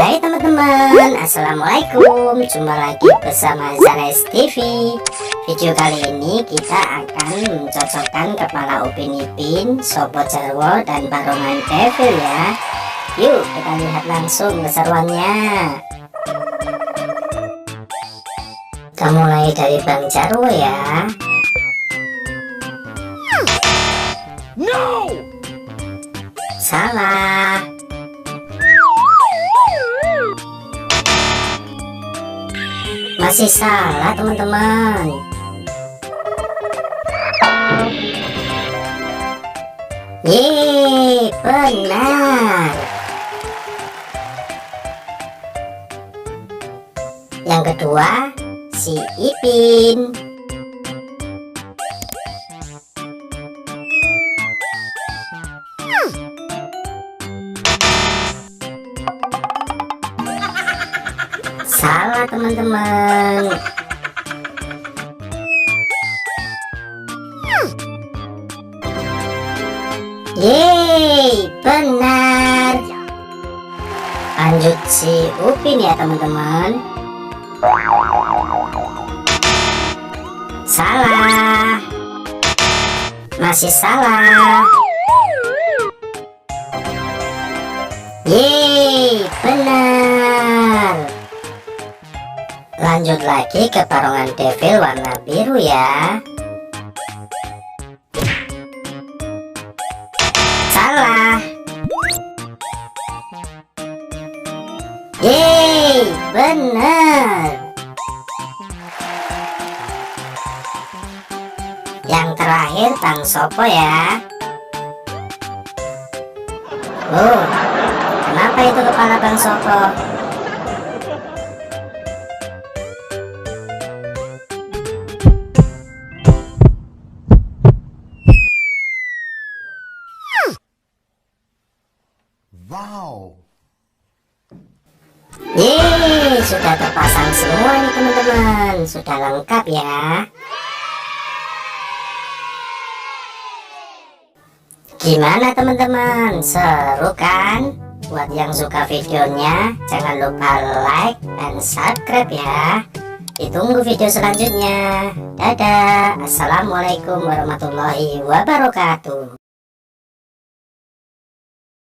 Hai teman-teman, assalamualaikum. Jumpa lagi bersama Zares TV. Video kali ini kita akan mencocokkan kepala Upin Ipin, Sopo Jarwo, dan Barongan Devil ya. Yuk kita lihat langsung keseruannya. Kita mulai dari Bang Jarwo ya. No! Salah. Masih salah teman-teman. Yeay, benar. Yang kedua, si Ipin. Salah teman-teman. Yeay, benar. Lanjut si Upin ya teman-teman. Salah. Masih salah. Yeay, benar. Lanjut lagi ke Barongan Devil warna biru ya. Salah. Yeay, benar. Yang terakhir Bang Sopo ya. Oh, kenapa itu kepala Bang Sopo? Wow. Yeay, sudah terpasang semua nih teman-teman. Sudah lengkap ya. Gimana teman-teman? Seru kan? Buat yang suka videonya, jangan lupa like dan subscribe ya. Ditunggu video selanjutnya. Dadah. Assalamualaikum warahmatullahi wabarakatuh.